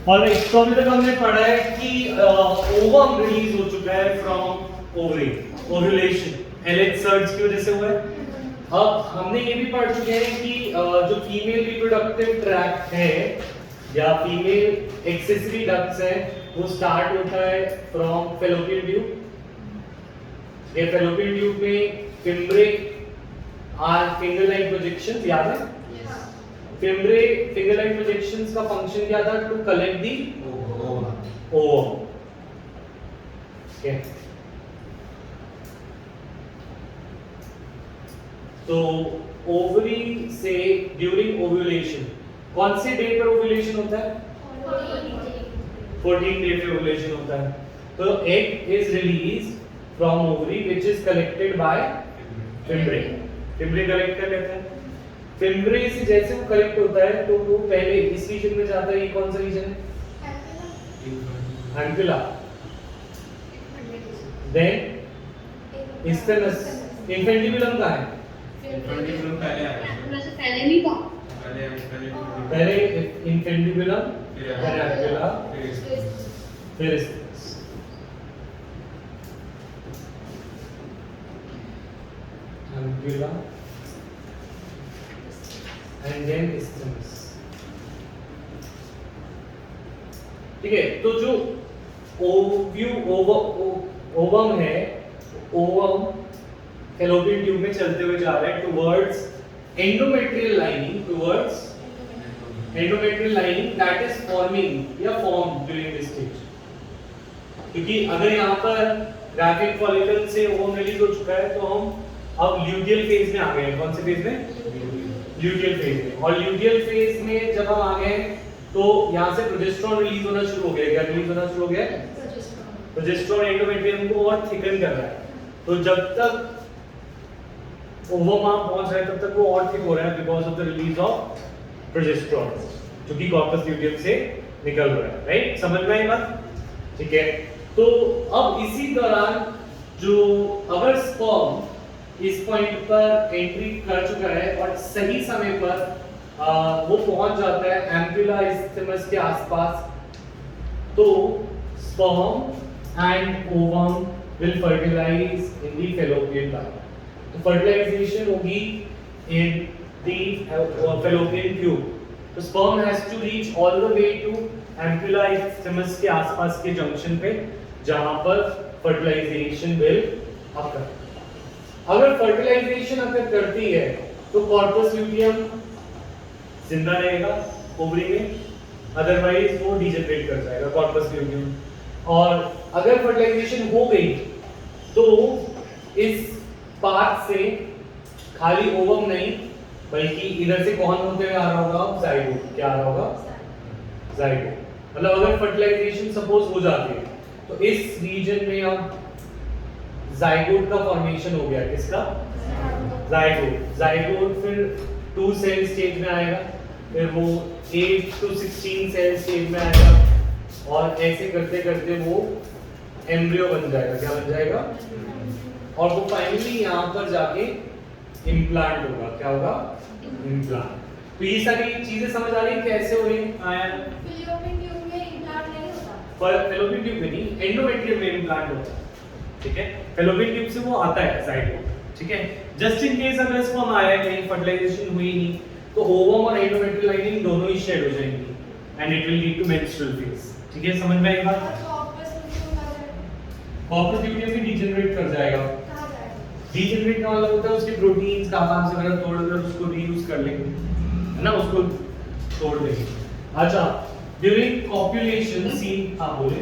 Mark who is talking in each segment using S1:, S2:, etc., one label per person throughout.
S1: और तो अभी तक हमने पढ़ा है कि ओवम रिलीज हो चुका है from ovary, ovulation LH surge की वजह से हुआ है। अब हमने ये भी पढ़ चुके हैं कि जो फीमेल रिप्रोडक्टिव ट्रैक्ट है या फीमेल एक्सेसरी डक्ट्स है वो स्टार्ट होता है फ्रॉम फैलोपियन ट्यूब। ये फैलोपियन ट्यूब में fimbriae are finger like projections, याद है? फिम्ब्रे फिंगर लाइक प्रोजेक्शंस का फंक्शन क्या था? To collect the ovum. तो ओवरी से ड्यूरिंग ओव्यूलेशन, कौन से डे पर ओव्यूलेशन होता है? 14 डे पे ओव्यूलेशन होता है। तो egg is release from ovary which is collected by fimbriae. Fimbriae collect कर लेता है। फिम्ब्रे से जैसे वो कलेक्ट होता है तो वो पहले इस रीजन में जाता है। ये कौन सा रीजन है? एंकुला। Then isthmus. इन्फेंटिबुलम कहाँ है?
S2: इन्फेंटिबुलम पहले आया,
S3: एंकुला से पहले नहीं था।
S1: पहले इन्फेंटिबुलम, फिर एंकुला, फिर इस्थमस। एंकुला and then isthmus। ठीक है, तो जो ओवम है, ओवम फैलोपियन ट्यूब में चलते हुए जा रहा है towards endometrial lining, towards endometrial lining that is forming या फॉर्म ड्यूरिंग दिस स्टेज। क्योंकि अगर यहाँ पर ग्राफिक फॉलिकल से ओवम रिलीज हो चुका है तो हम अब ल्यूटियल फेज में आ गए हैं। कौन से फेज में? ल्यूटियल फेज में। और ल्यूटियल फेज में जब हम आ गए तो यहाँ से प्रोजेस्टेरॉन रिलीज होना शुरू हो गया। क्या रिलीज होना शुरू हो गया? प्रोजेस्टेरॉन एंडोमेट्रियम को और थिकन कर रहा है। तो जब तक ओवम वहां पहुंच रहा है तब तक वो और थिक हो रहा है because of the release of progesterone जो कि कॉर्पस ल्यूटियम से निकल रहा है। राइट, समझ में आई बात? ठीक है, तो अब इसी दौरान जो अगर स्पर्म इस पॉइंट पर एंट्री कर चुका है और सही समय पर वो पहुंच जाता है एम्पुला इस्थिमस के आसपास, तो sperm and ovum will fertilise in the fallopian tube. तो फर्टिलाइजेशन होगी इन द फैलोपियन ट्यूब। तो sperm has to reach all the way to ampulla isthmus के आसपास के जंक्शन पे जहां पर फर्टिलाइजेशन विल अकर। अगर फर्टिलाइजेशन अगर करती है तो कॉर्पस ल्यूटियम जिंदा रहेगा ओवरी में, अदरवाइज वो डिजेनरेट कर जाएगा कॉर्पस ल्यूटियम। और अगर फर्टिलाइजेशन हो गई तो इस पार्ट से खाली ओवम नहीं बल्कि इधर से कौन होते हुए आ रहा होगा? जाइगोट। क्या आ रहा होगा? जाइगोट। मतलब अगर फर्टिलाइजेशन सपोज हो जाती है तो इस रीजन में अब जाइगोट का फॉर्मेशन हो गया। किसका? जाइगोट। जाइगोट फिर 2 सेल स्टेज में आएगा, फिर वो 8 to 16 सेल स्टेज में आएगा और ऐसे करते करते वो एम्ब्रियो बन जाएगा। क्या बन जाएगा? और वो फाइनली यहाँ पर जाके इम्प्लांट होगा। क्या होगा? इम्प्लांट। तो ये सारी चीजें समझ आ रही कैसे हो रही है?
S3: फैलोपियन ट्यूब में इम्प्लांट नहीं होता।
S1: फैलोपियन ट्यूब में नहीं, एंडोमेट्रियम में इम्प्लांट होता है। ठीक है, फैलोपियन ट्यूब से वो आता है जाइगोट। ठीक है, जस्ट इन केस अगर स्पर्म आया है कहीं फर्टिलाइजेशन हुई नहीं तो ओवम और एंडोमेट्रियल लाइनिंग दोनों ही शेड हो जाएंगी and it will lead to menstrual phase. ठीक है, समझ में आई बात? कॉर्पस ल्यूटियम भी डिजेनरेट कर जाएगा। डिजेनरेट का मतलब होता है उसके प्रोटीन्स कार्बन वगैरह तोड़कर उसको रीयूज कर लेंगे, है ना, उसको तोड़ देंगे। अच्छा, ड्यूरिंग कॉपुलेशन सीन, हाँ बोले,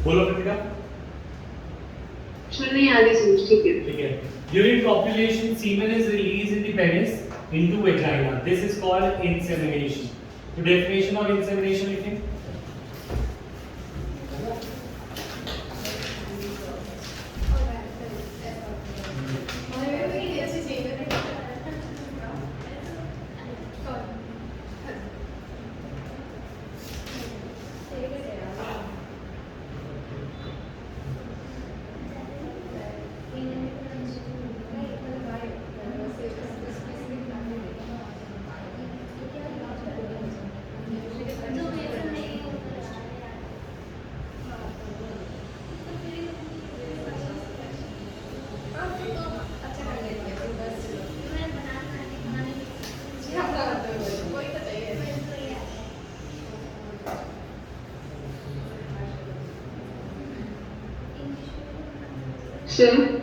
S1: बोलो कृतिका।
S3: सुनने आगे समझ। ठीक है,
S1: ठीक है। During copulation, semen is released in the penis into vagina. This is called insemination. The definition of insemination, you think?
S3: Sir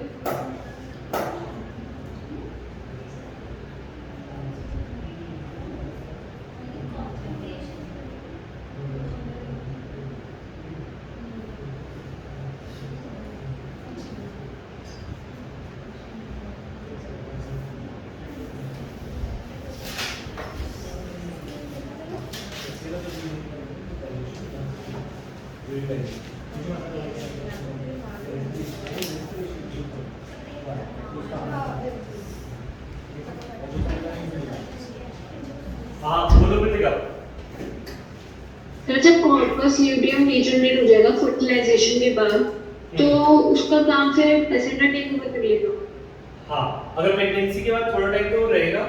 S1: हाँ बोलो कृतिका।
S3: सर जब कॉर्पस ल्यूटियम रीजनरेट हो जाएगा फर्टिलाइजेशन के बाद तो उसका काम फिर प्लेसेंटा टेक ओवर कर लेगा।
S1: हाँ अगर प्रेगनेंसी के बाद थोड़ा टाइम तो वो रहेगा,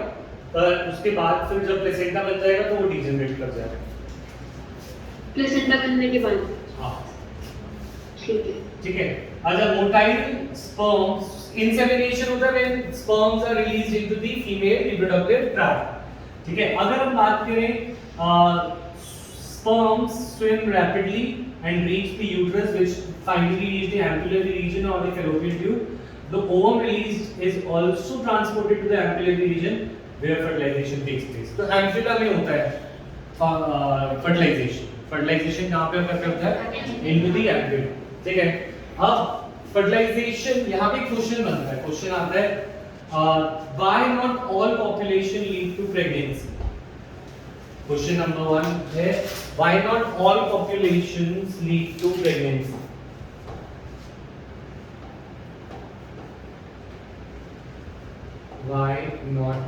S1: पर उसके बाद फिर जब प्लेसेंटा बन जाएगा तो वो डिजनरेट कर जाएगा।
S3: प्लेसेंटा बनने के बाद
S1: हाँ
S3: ठीक है।
S1: ठीक है। अच्छा मोटाइल स्पर्म्स इंसेमिनेशन होता है when sperms are released into the female reproductive tract. ठीक है। अगर हम बात करें sperms swim rapidly and reach the uterus, which finally reach the ampullary region or the fallopian tube. The ovum released is also transported to the ampullary region where fertilization takes place. तो ampulla में होता है fertilization. Fertilization कहाँ पे होता है? Into the ampulla. ठीक है। अब fertilization यहाँ पे क्वेश्चन बनता है। क्वेश्चन आता है why not all population lead to pregnancy? Question number 1 है why not all populations lead to pregnancy? Why not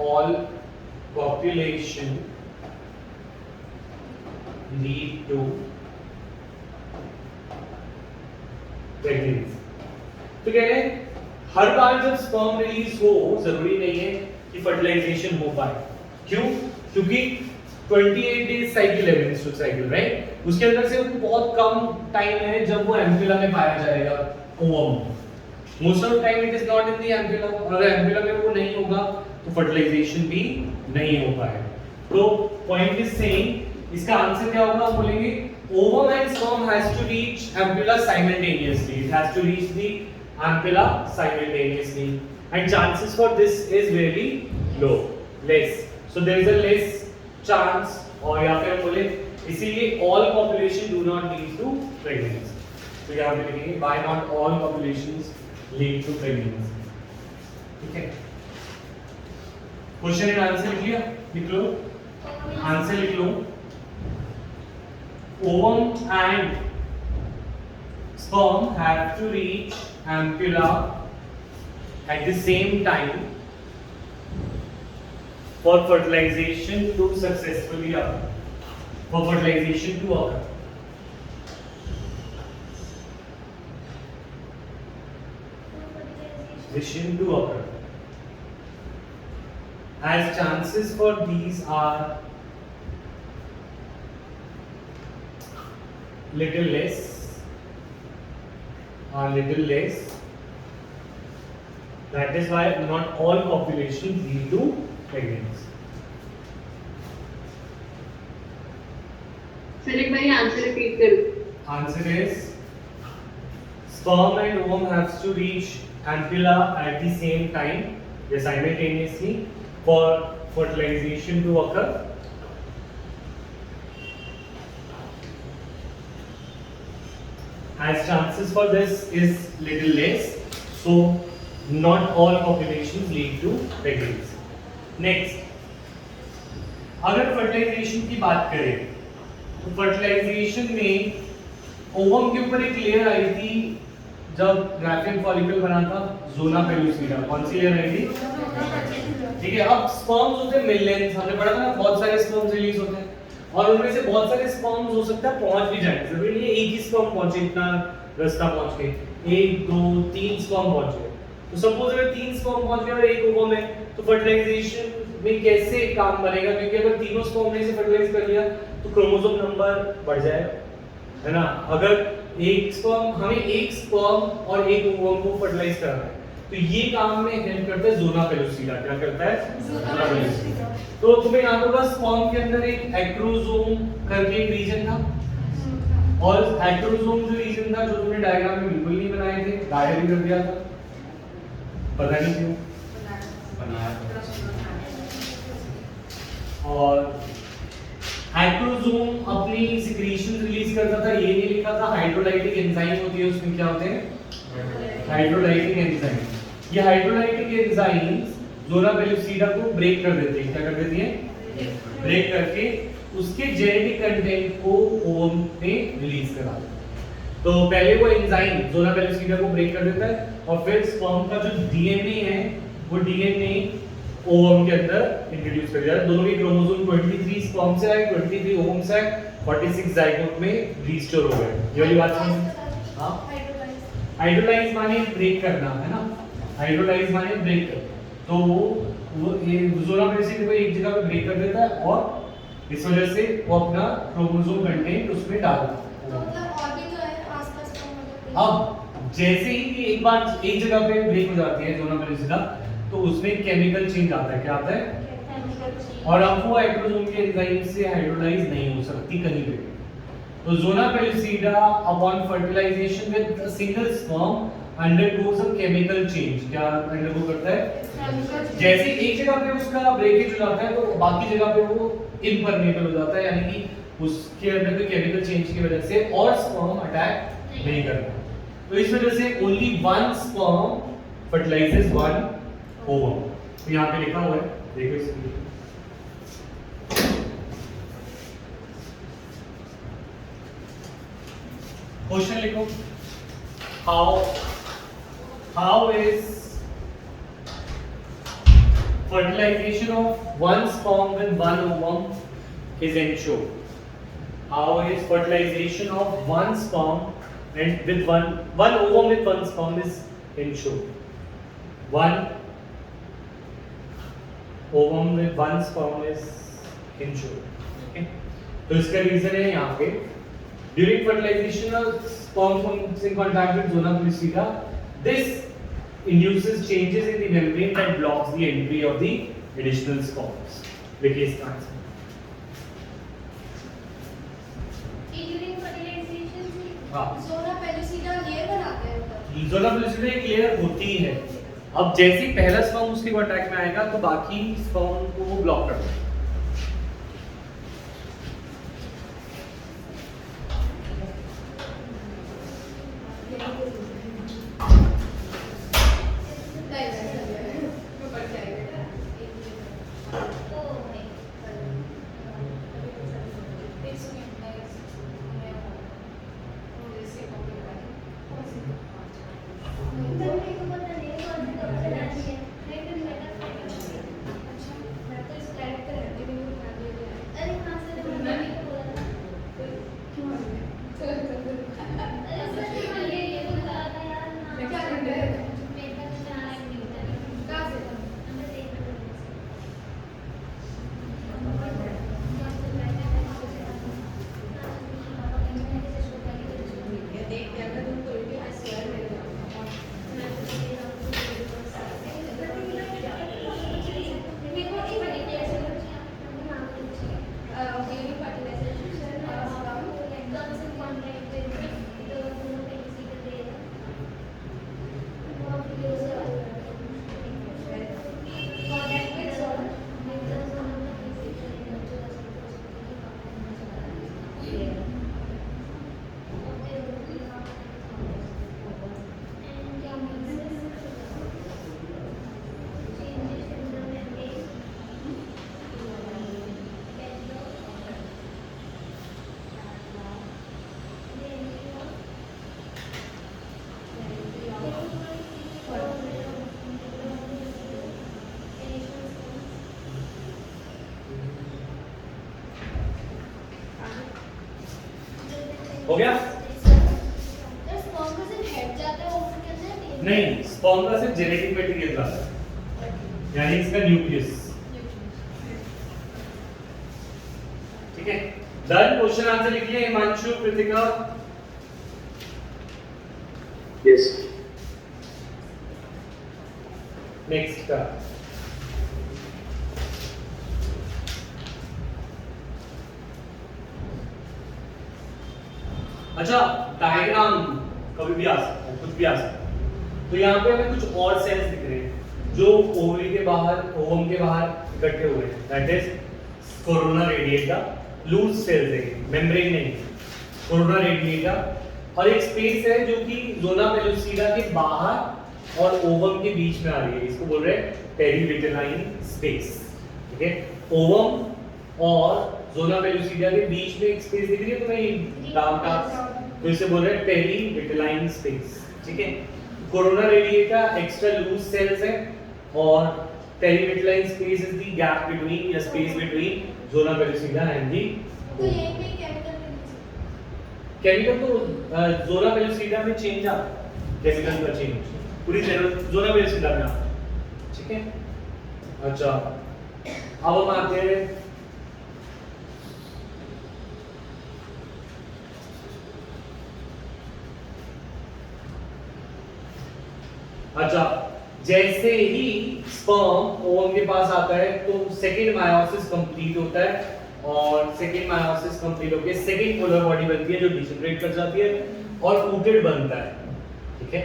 S1: all population lead to pregnancy? तो कह रहे हैं हर बार जब स्पर्म रिलीज हो जरूरी नहीं है कि फर्टिलाइजेशन हो पाए। क्यों? क्योंकि 28 डेज साइकिल है मेंस्ट्रुअल साइकिल, राइट? उसके अंदर से बहुत कम टाइम है जब वो एम्पुला में पाया जाएगा ovum. Most of the time it is not in the ampulla, और अगर एम्पुला में वो नहीं होगा तो फर्टिलाइजेशन भी नहीं हो पाएगा। तो पॉइंट इज सेइंग इसका आंसर क्या होगा? हम बोलेंगे ovum and sperm has to reach ampulla simultaneously. It has to reach the ampulla simultaneously, and chances for this is very low, less. So there is a less chance, और या फिर बोले इसीलिए all population do not lead to pregnancy. तो यहाँ पे लिखेंगे why not all populations lead to pregnancy. ठीक है। क्वेश्चन एंड आंसर लिख लिया? लिख लो, आंसर लिख लो। Ovum and sperm have to reach ampulla at the same time for fertilization to successfully occur. For fertilization to occur. Fertilization to occur. As chances for these are little less, that is why not all populations lead to pregnancy.
S3: Sir एक बार ये answer repeat करो।
S1: Answer is sperm and ovum has to reach ampulla at the same time, simultaneously, for fertilization to occur. As chances for this is little less, so not all populations lead to pregnancy. Next, अगर fertilization की बात करें तो fertilization में ovum के ऊपर एक layer I थी जब ग्राफिन फॉलिकल बना था, जोना पेलुसिडा। कौन सी लेयर आई थी? ठीक है। अब स्पर्म्स होते हैं मिलियंस, हमने पढ़ा था ना, बहुत सारे स्पर्म्स रिलीज होते हैं और उनमें से बहुत सारे स्पर्म्स हो सकता है पहुंच भी जाए, जरूरी नहीं है एक ही स्पर्म पहुंचे, इतना रास्ता पहुंच के 1 2 3 स्पर्म पहुंचे। तो सपोज अगर 3 स्पर्म पहुंच गए और एक ओवम है तो फर्टिलाइजेशन में कैसे काम बनेगा? क्योंकि अगर तीनों स्पर्म ने से फर्टिलाइज कर लिया तो क्रोमोसोम नंबर बढ़ जाएगा, है ना? अगर एक स्पर्म, हमें एक स्पर्म और एक ओवम को फर्टिलाइज करना है तो ये काम में हेल्प करता है जोना पेलुसिडा। क्या करता है? Zona pellucida. तो तुम्हें याद होगा स्पर्म के अंदर एक एक्रोसोम करके एक रीजन था, और हेटेरोजोम जो रीजन था जो तुमने डायग्राम में बिल्कुल नहीं बनाए थे, गायब ही कर दिया था, पता नहीं क्यों।
S2: बनाया
S1: और हेटेरोजोम अपनी सिक्रीशन रिलीज करता था, ये नहीं लिखा था। हाइड्रोलाइटिक एंजाइम होती है, उसमें क्या होते हैं, हाइड्रोलाइटिक एंजाइम। ये हाइड्रोलाइटिक एंजाइम्स ज़ोना पेलुसिडा को ब्रेक कर देते हैं। क्या कर देती हैं, ब्रेक करके उसके जेनेटिक कंटेंट को ओवम में रिलीज करा देते हैं। तो पहले वो एंजाइम ज़ोना पेलुसिडा को ब्रेक कर देता है और फिर स्पर्म का जो डीएनए है वो डीएनए ओवम के अंदर इंट्रोड्यूस कर दिया जाता है। दोनों के क्रोमोसोम 23 स्पर्म से आए, 23 ओवम से आए, 46 जाइगोट में रीस्टोर हो गए। ये वाली बात समझ? हां, हाइड्रोलाइज माने ब्रेक करना है ना, हाइड्रोलाइज माने ब्रेक करना। तो वो ये ज़ोना पेलुसिडा को एक जगह पे ब्रेक कर देता है और इस वजह से वो अपना क्रोमोसोम कंटेंट उसमें डालता है।
S4: तो मतलब और भी तो है आसपास का मतलब
S1: अब जैसे ही ये एक बार एक जगह पे ब्रेक हो जाती है ज़ोना पेलुसिडा, तो उसमें केमिकल चेंज आता है। क्या आता है? और अब वो हेटेरोजोम के एंजाइम से हाइड्रोलाइज नहीं हो सकती कहीं पे। तो zona pellucida upon fertilization with a single sperm undergoes a chemical change. क्या अंडरगो करता है? जैसे एक जगह पे उसका ब्रेकेज हो जाता है तो बाकी जगह पे वो इम्परमेबल हो जाता है, यानी कि उसके अंदर कोई केमिकल चेंज की वजह से और स्पर्म अटैक नहीं करता। तो इस वजह से only one sperm fertilises one ovum. तो यहाँ पे लिखा हुआ है, देखो इसमें क्वेश्चन लिखो, how is fertilization of one sperm with one ovum is ensured? How is fertilization of one sperm and with one ovum with one sperm is ensured? One ovum with one sperm is ensured. Okay? तो इसका reason है यहाँ पे during fertilization sperm comes in contact with zona pellucida. This induces changes in the membrane that blocks the entry of the additional spores. देखिए इसका answer.
S4: During fertilisation
S1: हाँ।
S4: Zona pellucida layer बनाते हैं ऊपर।
S1: ज़ोना पेलुसिडा एक layer होती है। अब जैसे ही पहला स्पर्म उसके कांटेक्ट में आएगा तो बाकी स्पर्म को वो ब्लॉक कर देगा। हो गया? नहीं, स्पर्म का सिर्फ जेनेटिक मटेरियल था, यानी इसका न्यूक्लियस। ठीक है, डन। क्वेश्चन आंसर लिख लिया हिमांशु, कृतिका?
S5: यस।
S1: नेक्स्ट का अच्छा, डायग्राम कभी भी आ सकता है, कुछ भी आ सकता है। तो यहाँ पे हमें कुछ और सेल्स दिख रहे हैं जो ओवरी के बाहर, ओवम के बाहर इकट्ठे हुए हैं। That is corona radiata, loose cells है, मेम्ब्रेन नहीं, कोरोना रेडिएटा। और एक स्पेस है जो कि जोना पेलुसिडा के बाहर और ओवम के बीच में आ रही है, इसको बोल रहे हैं पेरीविटेलाइन स्पेस। ठीक है, ओवम और जोना पेलुसिडा के बीच में एक स्पेस दिख रही है तुम्हें, डार्क डार्क, तो इसे बोल रहे हैं पेरीविटेलाइन स्पेस। ठीक है, corona radiata extra loose cells है और perivitelline space is the gap between या space between zona pellucida and the
S4: तो यहीं पे केमिकल
S1: केमिकल। तो जोना पेलुसिडा में चेंज आ, केमिकल का चेंज पूरी जोना पेलुसिडा में आ। ठीक है, अच्छा अब हम आते हैं अच्छा, जैसे ही स्पर्म ओवम के पास आता है तो सेकेंड मायोसिस कंप्लीट होता है और सेकेंड मायोसिस कंप्लीट होकर सेकेंड पोलर बॉडी बनती है जो डिजेनरेट कर जाती है और ऊटेड बनता है। ठीक है,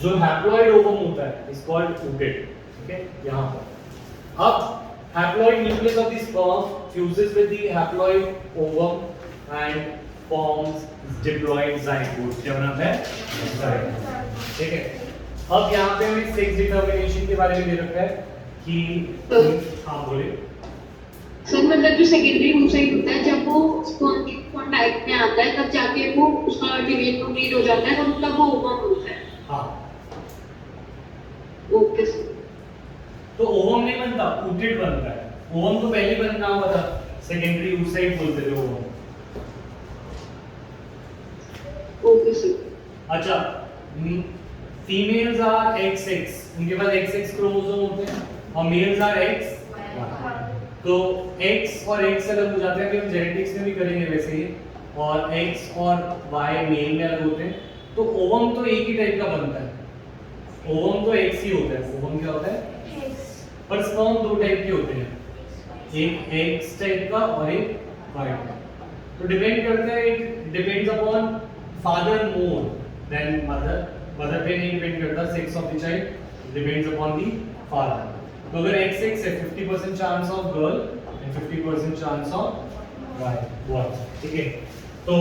S1: जो हैप्लॉइड ओवम होता है इज कॉल्ड ऊटेड। ठीक है, यहाँ पर अब haploid nucleus of the sperm fuses with the haploid ovum and forms diploid zygote. क्या बनाता है? ज़ाइगोट। ठीक है, अब यहाँ पे हमें सेक्स डिटरमिनेशन के बारे में दे रखा है कि हाँ बोलिए
S3: सर, मतलब जो सेकेंडरी oocyte होता है जब वो स्पर्म के कांटेक्ट में आता है तब जाके वो उसका डिवीजन कंप्लीट हो जाता है और तब वो ओवम होता है।
S1: हाँ,
S3: ओके सर।
S1: तो ओवम नहीं बनता, ऊटेड बनता है। ओवम तो पहले बनना हुआ था, सेकेंडरी oocyte बोलते थे ओवम।
S3: Okay sir.
S1: अच्छा, फीमेल्स आर XX, उनके पास XX क्रोमोसोम होते हैं और मेल्स आर X। तो X और X अलग हो जाते हैं, अभी हम जेनेटिक्स में भी करेंगे वैसे ही, और X और Y मेल में अलग होते हैं। तो ओवम तो एक ही टाइप का बनता है, ओवम तो X ही होता है। ओवम क्या होता है? पर स्पर्म दो टाइप के होते हैं, एक X टाइप का और एक Y टाइप। तो डिपेंड करता है, it depends upon father more than mother. Mother पे नहीं डिपेंड करता, sex of the child depends upon the father. तो अगर XX है 50% chance of girl and 50% chance of boy. ठीक है, तो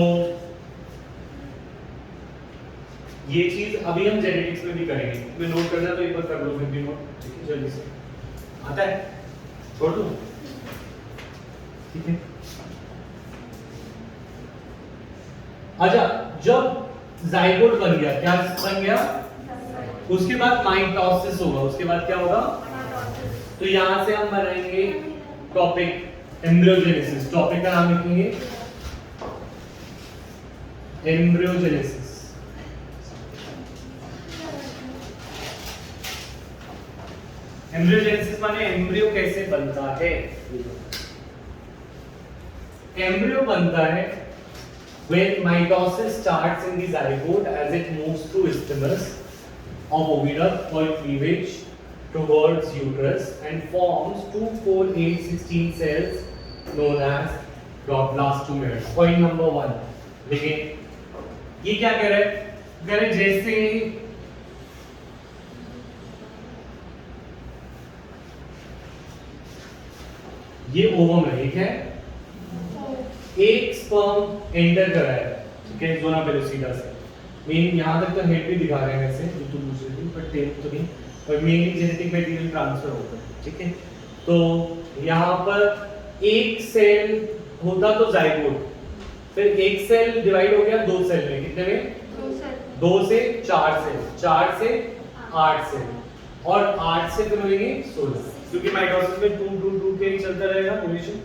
S1: ये चीज अभी हम जेनेटिक्स में भी करेंगे। तुम्हें नोट करना तो एक बार कर लो, फिर भी नोट। ठीक है, जल्दी से आता है, छोड़ दो। ठीक है, अच्छा, जब जाइगोट बन गया, क्या बन गया? उसके बाद माइटोसिस होगा। उसके बाद क्या होगा? तो यहां से हम बनाएंगे टॉपिक एम्ब्रियोजेनेसिस। टॉपिक का नाम लिखेंगे एम्ब्रियोजेनेसिस। एम्ब्रियोजेनेसिस माने एम्ब्रियो कैसे बनता है। एम्ब्रियो बनता है when mitosis starts in the zygote as it moves through isthmus of oviduct or cleavage towards uterus and forms 2, 4, 8, 16 cells known as blastomeres. Point number 1. देखिए ये क्या कह रहा है? कह रहे जैसे ये ओवम है, ठीक है, एक स्पर्म एंटर करा है, ठीक है, जोना पेलुसिडा से। मेन यहां तक तो हेड भी दिखा रहे हैं वैसे, जो तुम दूसरे दिन, पर टेल तो नहीं, पर मेनली जेनेटिक मटेरियल ट्रांसफर होता है। ठीक है, तो यहां पर एक सेल होता तो जाइगोट, फिर एक सेल डिवाइड हो गया दो सेल में। कितने में? 2 से 4 सेल, 4 से 8 सेल, और 8 से फिर होंगे 16, क्योंकि माइटोसिस में 2 के ही चलता रहेगा रिलेशन।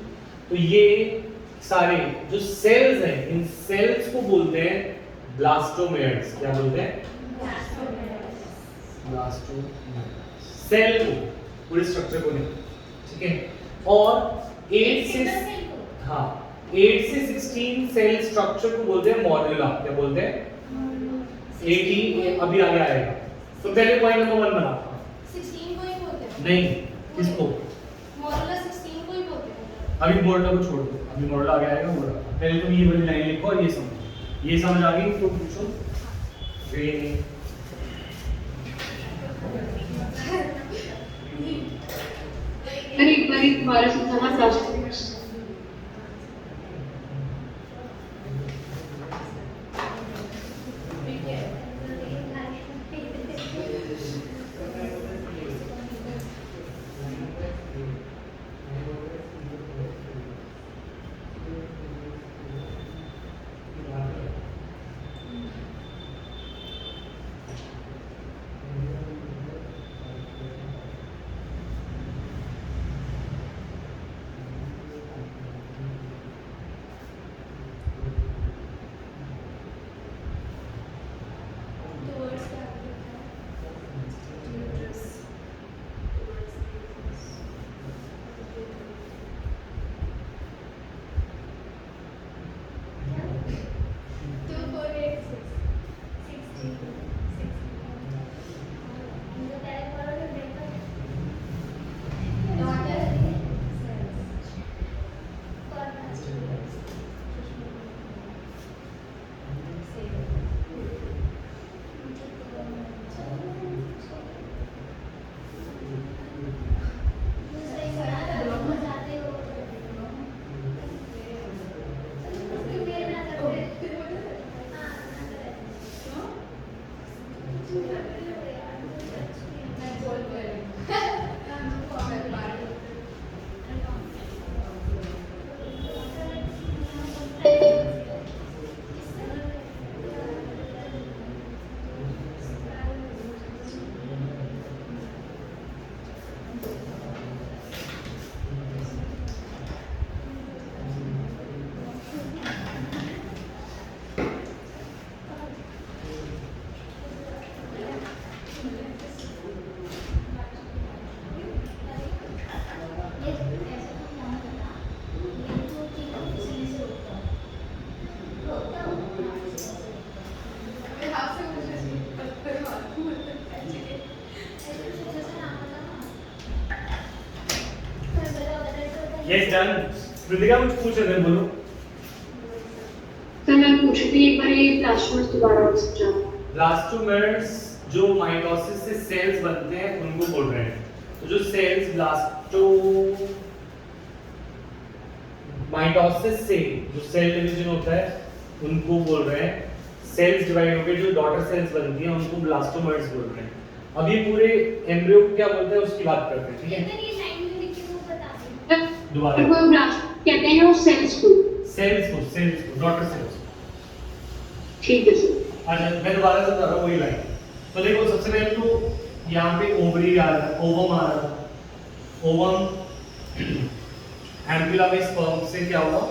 S1: तो ये सारे जो सेल्स हैं, इन सेल्स को बोलते हैं ब्लास्टोमेयर्स। क्या बोलते हैं? ब्लास्टोमेयर्स। सेल को, पूरे स्ट्रक्चर को नहीं, ठीक है। और 8 से 16 सेल स्ट्रक्चर को बोलते हैं मॉड्यूला। क्या बोलते हैं? 80 अभी आगे आएगा। तो पहले पॉइंट नंबर 1 बना।
S4: 16 को ही बोलते हैं।
S1: नहीं, किसको?
S4: मॉड्यूला 16 को ही बोलते हैं।
S1: अभी मॉडल को छोड़ दो, अभी मॉडल आगे आएगा। मॉडल पहले तुम ये वाली लाइन लिखो और ये समझो, ये समझ आ गई तो पूछो। वेनी
S3: अरे एक बार दोबारा समझाना प्लास्टोमर्स।
S1: Yes done. कृतिका कुछ पूछ रहे थे, बोलो।
S3: सर मैं पूछ रही थी एक बार ये प्लास्टोमर्स दोबारा और समझाओ।
S1: ब्लास्टोमर्स जो माइटोसिस से सेल्स बनते हैं उनको बोल रहे हैं। तो जो सेल्स माइटोसिस से जो सेल डिवीजन होता है उनको बोल रहे हैं। सेल्स डिवाइड होकर जो डॉटर सेल्स बनती हैं उनको ब्लास्टोमर्स बोल रहे हैं। अब ये पूरे एम्ब्रियो को क्या बोलते हैं उसकी बात करते हैं, ठीक है? दोबारा
S3: वो ब्लास्ट कहते हैं वो सेल्स को
S1: डॉटर सेल्स।
S3: ठीक है सर।
S1: अच्छा मैं दोबारा से बता रहा हूँ वही लाइन। तो देखो सबसे पहले तो यहाँ पे ओवरी आ रहा है, ओवम आ रहा है। ओवम एम्पुला में स्पर्म से क्या होगा?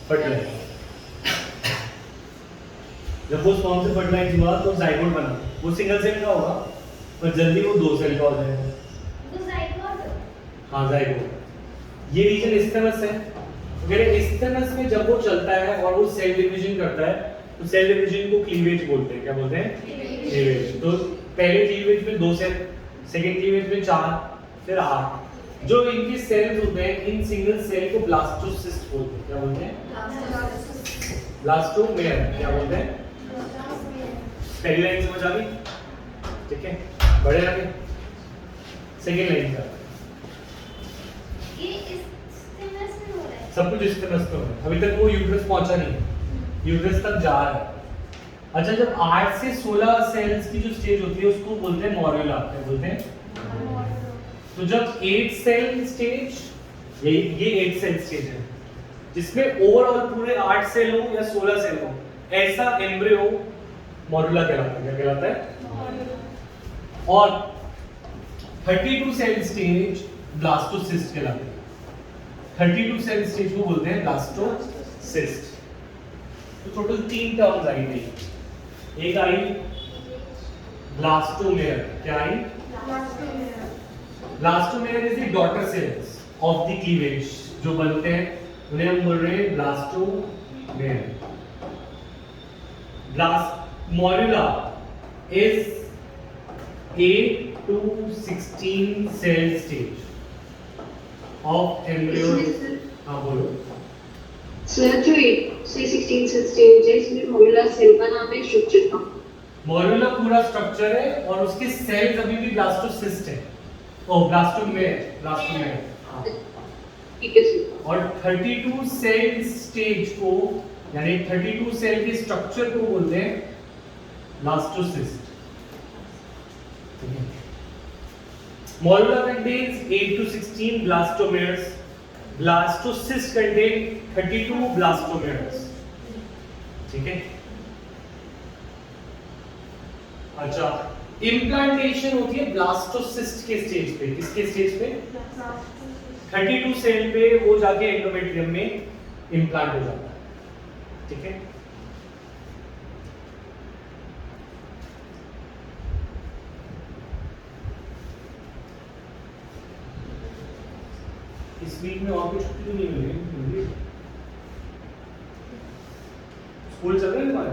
S1: फर्टिलाइज। जब वो स्पर्म से फर्टिलाइज हुआ तो जाइगोट बना। वो सिंगल सेल का होगा पर जल्दी वो 2 सेल का हो जाएगा। हाँ जाइगोट। ये रीजन इस्थेमस है। मेरे इस्थेमस में जब वो चलता है और वो सेल डिवीजन करता है तो सेल डिवीजन को क्लीवेज बोलते हैं। क्या बोलते हैं? क्लीवेज। तो पहले क्लीवेज में 2 सेल, सेकंड क्लीवेज में 4, फिर 8। जो इनके सेल्स होते हैं इन सिंगल सेल को ब्लास्टोसिस्ट बोलते हैं। क्या बोलते हैं? ब्लास्टोमेयर। क्या बोलते हैं? पहली लाइन समझ आ गई? ठीक है, बढ़े आगे। सेकंड लाइन का सब कुछ इस्थेमस में है। अभी तक वो यूट्रस पहुंचा नहीं, यूट्रस तक जा रहा है। अच्छा जब 8 से 16 सेल्स की जो स्टेज होती है उसको बोलते हैं मॉर्यूला। क्या बोलते हैं? तो जब 8 सेल स्टेज, ये 8 सेल स्टेज है जिसमें ओवरऑल पूरे 8 सेल हो या 16 सेल हो, ऐसा एम्ब्रियो मॉर्यूला कहलाता है। क्या कहलाता है? और 32 सेल स्टेज ब्लास्टोसिस्ट कहलाता है। 32 सेल स्टेज को बोलते हैं ब्लास्टोसिस्ट। तो टोटल 3 टर्म्स आई थी। एक आई ब्लास्टोमेयर। क्या आई? Blastomere is the daughter cells of the cleavage जो बनते हैं उन्हें हम बोल रहे हैं blastomere. Morula is 8 to 16 cell stage of embryo। हाँ बोलो।
S3: सर जो 8 से 16 से स्टेज है इसमें मॉड्यूलर सेल का नाम है स्ट्रक्चर का।
S1: मॉड्यूलर पूरा स्ट्रक्चर है और उसके सेल्स अभी भी ब्लास्टोसिस्ट है। ओ ब्लास्टोमेयर हाँ।
S3: ठीक है सर।
S1: और 32 सेल स्टेज को यानी 32 सेल के स्ट्रक्चर को बोलते हैं blastocyst. Modular contains 8 to 16 blastomeres. Blastocyst contain 32 blastomeres. ठीक है। अच्छा, इम्प्लांटेशन होती है ब्लास्टोसिस्ट के स्टेज पे। किसके स्टेज पे? 32 सेल पे वो जाके एंडोमेट्रियम में इम्प्लांट हो जाता है। ठीक है। इस वीक में और कोई छुट्टी तो नहीं मिलेगी? स्कूल चल रहे हैं तुम्हारे?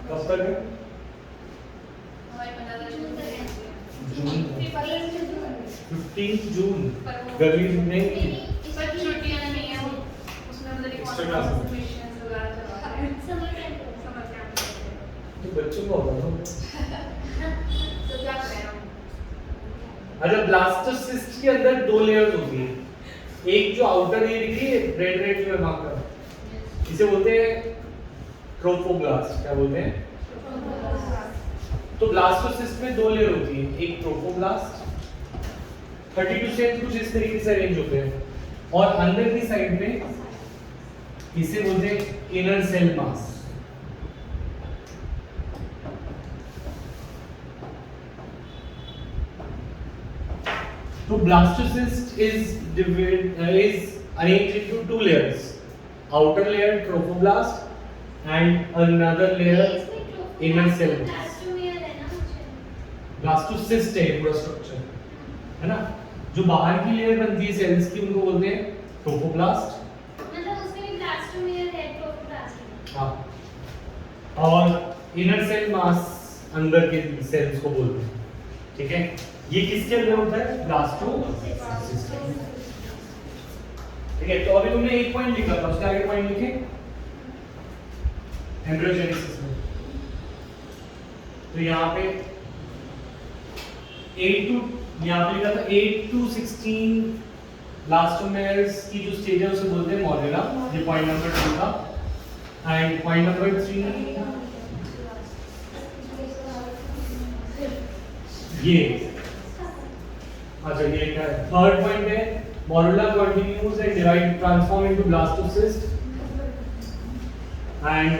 S1: कब तक है? जून 15 जून। गर्मी नहीं एक्स्ट्रा क्लास तो बच्चों को होगा ना। अच्छा, ब्लास्टोसिस्ट के अंदर 2 लेयर्स होती है। एक जो आउटर ये दिख रही है रेड जो है मार्कर, इसे बोलते हैं ट्रोफोब्लास्ट। क्या बोलते हैं? तो ब्लास्टोसिस्ट में 2 लेयर होती है, एक ट्रोफोब्लास्ट, 32 सेल्स कुछ इस तरीके से अरेंज होते हैं, और अंदर की साइड में इसे बोलते हैं inner cell mass. So blastocyst is arranged into 2 layers. Outer layer trophoblast and another layer inner cell mass. Blastocyst है पूरा स्ट्रक्चर, है ना? जो बाहर की लेयर बनती है सेल्स की उनको बोलते हैं ट्रोफोब्लास्ट।
S4: मतलब उसमें भी ब्लास्टोमेयर है, ट्रोफोब्लास्ट।
S1: हाँ, और इनर सेल मास अंदर के सेल्स को बोलते हैं। ठीक है। ये किसके अंदर होता है? ब्लास्टोसिस्ट। ठीक है। तो अभी तुमने एक पॉइंट लिखा था, उसके आगे पॉइंट लिखे एम्ब्रियोजेनेसिस में। तो यहाँ पे 8 to 16 ब्लास्टोमेयर्स की जो स्टेज है उसे बोलते हैं मॉड्यूला। ये पॉइंट नंबर 2 था। एंड पॉइंट नंबर 3 ये, अच्छा ये क्या है? थर्ड पॉइंट है morula continues and divide transform into blastocyst and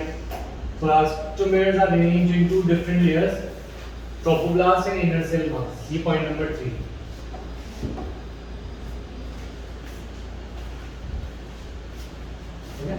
S1: blastomeres are arranged into different layers, trophoblast and inner cell mass. ये point number 3. ठीक है?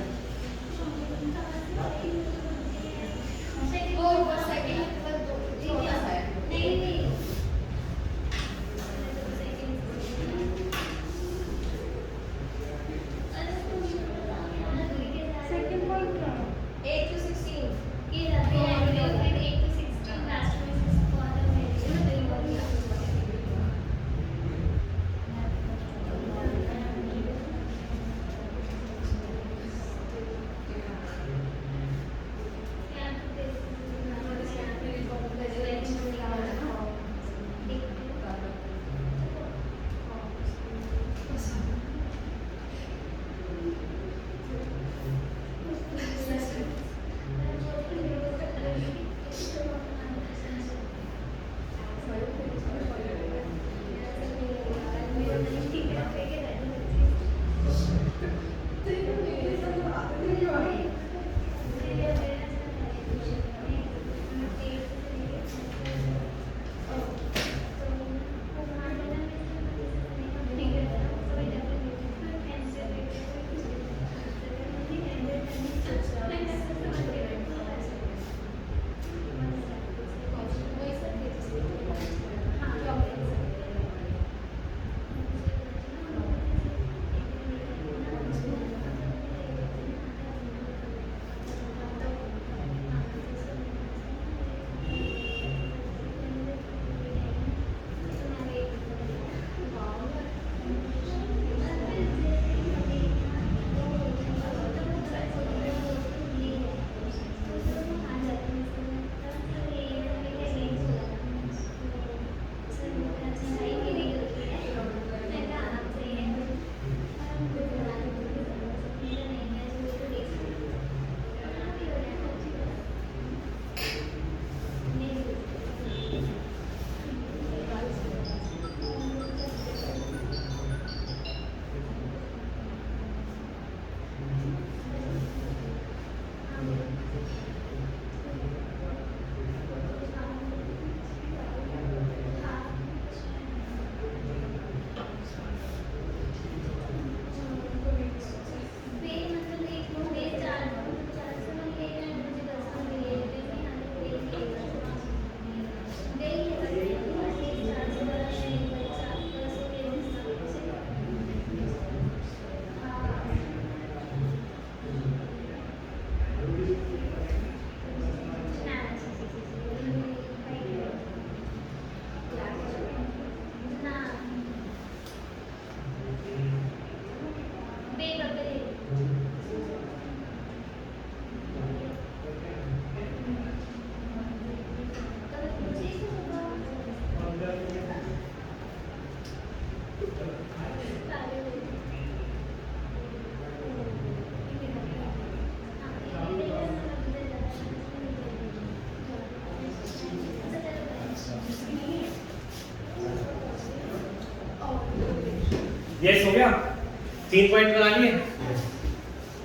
S1: 3 पॉइंट बना लिए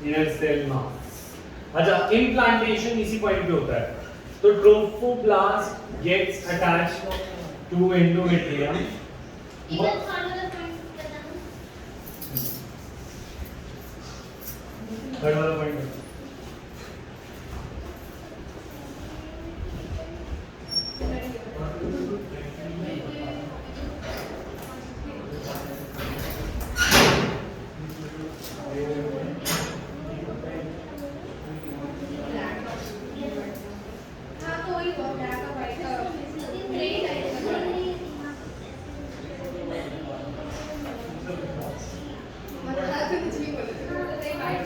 S1: इनर सेल मास। अच्छा, इम्प्लांटेशन इसी पॉइंट पे होता है। तो trophoblast gets attached to endometrium.
S4: इधर खाने वाला पॉइंट बताना।
S1: थर्ड वाला पॉइंट
S4: हाँ तो वही वो ब्लैक और व्हाइट ग्रे टाइप का मतलब हाथ से कुछ भी बोल रहे हो तो नहीं व्हाइट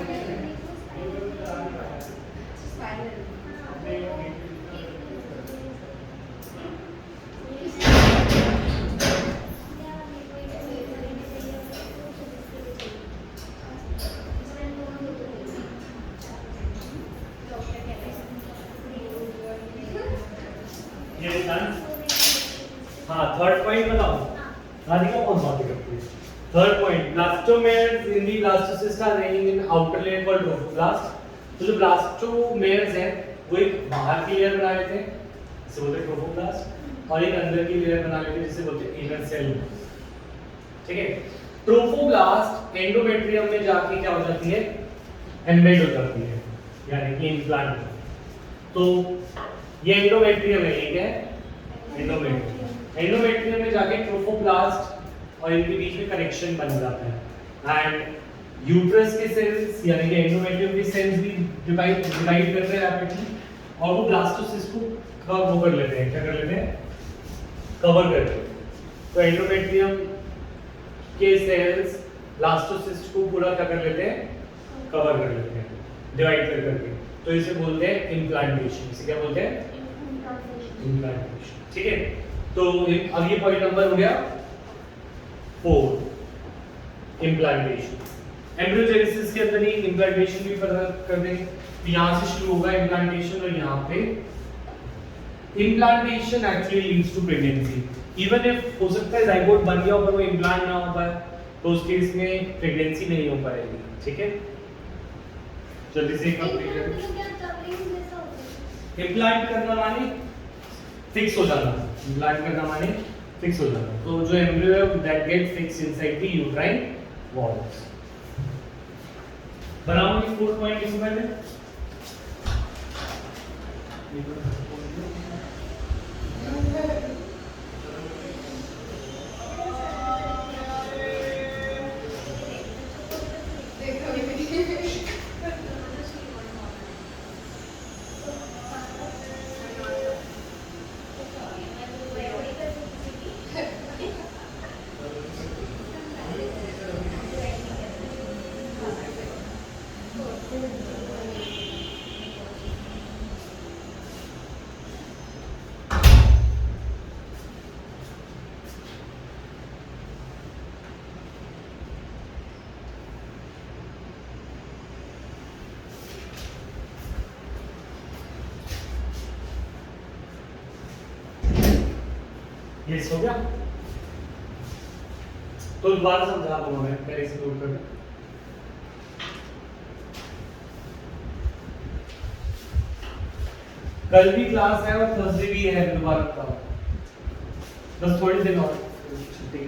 S1: ये डन। हाँ, थर्ड पॉइंट बताओ। राधिका कौन बात करती है? Third point, blastomeres in the blastocyst are raying in outer layer called trophoblast. तो जो ब्लास्टोमेयर्स हैं वो एक बाहर की लेयर बना लेते हैं जिसे बोलते हैं ट्रोफोब्लास्ट, और एक अंदर की लेयर बना लेते हैं जिसे बोलते हैं इनर सेल। ठीक है, ट्रोफोब्लास्ट एंडोमेट्रियम में जाके क्या हो जाती है, एम्बेड हो जाती है, यानी कि इम्प्लांट। तो ये एंडोमेट्रियम है, ये क्या है, एंडोमेट्रियम। एंडोमेट्रियम में जाके ट्रोफोब्लास्ट और इनके बीच में कनेक्शन बन जाता है, एंड यूट्रस के सेल्स यानी कि एंडोमेट्रियम के सेल्स भी डिवाइड करते हैं रैपिडली, और वो ब्लास्टोसिस्ट को वो कर लेते हैं, क्या कर लेते हैं, कवर कर लेते हैं। तो एंडोमेट्रियम के सेल्स ब्लास्टोसिस्ट को पूरा क्या कर लेते हैं, कवर कर लेते हैं, डिवाइड कर करके। तो इसे बोलते हैं इम्प्लांटेशन। इसे क्या बोलते हैं, इम्प्लांटेशन। ठीक है, तो अब ये पॉइंट नंबर हो गया 4, इम्प्लांटेशन। एम्ब्रियोजेनेसिस के अंदर ही इम्प्लांटेशन भी पता कर देंगे। तो यहाँ से शुरू होगा इम्प्लांटेशन, और यहाँ पे implantation actually leads to pregnancy. Even if हो सकता है जाइगोट बन गया हो पर वो इम्प्लांट ना हो पाए, तो उस केस में प्रेगनेंसी नहीं हो पाएगी। ठीक है, जल्दी से कंप्लीट करें। इम्प्लांट करना माने फिक्स हो जाना, इम्प्लांट करना माने फिक्स हो जाना। तो जो एम्ब्रियो है that get fix inside the uterine walls. बनाओगे 4 पॉइंट इस पहले ये हो गया। तो दोबारा समझा दूंगा मैं, पहले से नोट कर। कल भी क्लास है और थर्सडे भी है, दोबारा बताओ, बस थोड़ी दिन और छुट्टी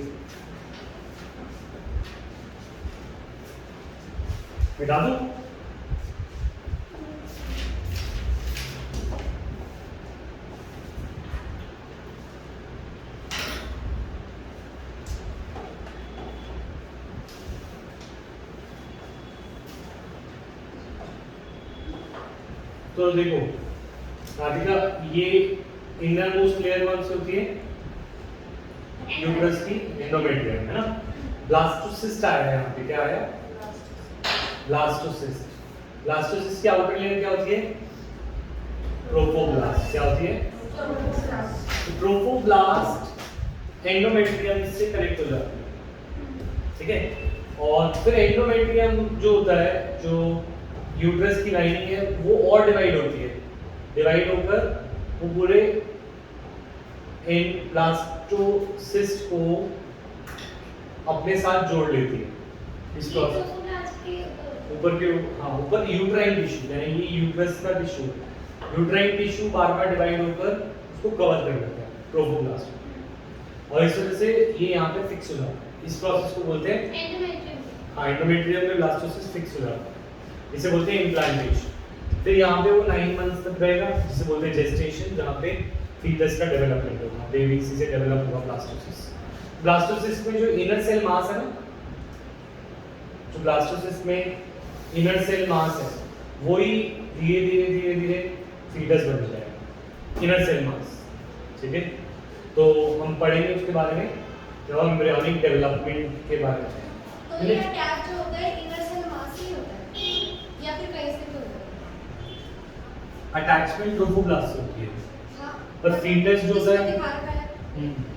S1: बिठा दूं। तो देखो राधिका, ये इनर मोस्ट लेयर कौन सी होती है, यूट्रस की एंडोमेट्रियम है ना। ब्लास्टोसिस्ट आया है यहाँ पे, क्या आया, ब्लास्टोसिस्ट। ब्लास्टोसिस्ट की आउटर लेयर क्या होती है, ट्रोफोब्लास्ट। क्या होती है, ट्रोफोब्लास्ट एंडोमेट्रियम से कनेक्ट हो जाती है। ठीक है, और फिर एंडोमेट्रियम जो होता है, जो यूट्रस की लाइनिंग है, वो और डिवाइड होती है। डिवाइड होकर वो पूरे ब्लास्टोसिस्ट को अपने साथ जोड़ लेती है। इस
S4: ये
S1: प्रोसेस
S4: ट्रोफोब्लास्ट के
S1: ऊपर के, हाँ ऊपर यूट्राइन टिश्यू, यानी ये यूट्रस का टिश्यू, यूट्राइन टिश्यू बार बार डिवाइड होकर उसको कवर कर लेता है ट्रोफोब्लास्ट, और इस वजह से ये यहाँ पे फिक्स हो जाता है। इस प्रोसेस को बोलते हैं,
S4: एंडोमेट्रियम।
S1: हाँ एंडोमेट्रियम में ब्लास्टोसिस फिक्स हो जाता है, इसे बोलते हैं इम्प्लांटेशन। फिर यहाँ पे वो 9 मंथ्स तक रहेगा, जिसे बोलते हैं जेस्टेशन, जहाँ पे फीटस का डेवलपमेंट होगा, बेबी इसी से डेवलप होगा ब्लास्टोसिस। ब्लास्टोसिस में जो इनर सेल मास है ना, जो ब्लास्टोसिस में इनर सेल मास है, वही धीरे धीरे धीरे धीरे फीटस बन जाएगा, इनर सेल मास, ठीक है। तो हम पढ़ेंगे उसके बारे में जब हम एम्ब्रियोनिक डेवलपमेंट के बारे में।
S4: तो ये अटैच जो होता है इनर सेल मास ही होता है या फिर कहीं से भी होता है?
S1: अटैचमेंट ट्रोफोब्लास्ट से होती है,
S4: हाँ,
S1: पर fetus जो होता है-
S4: इसमें दिखा रखा है।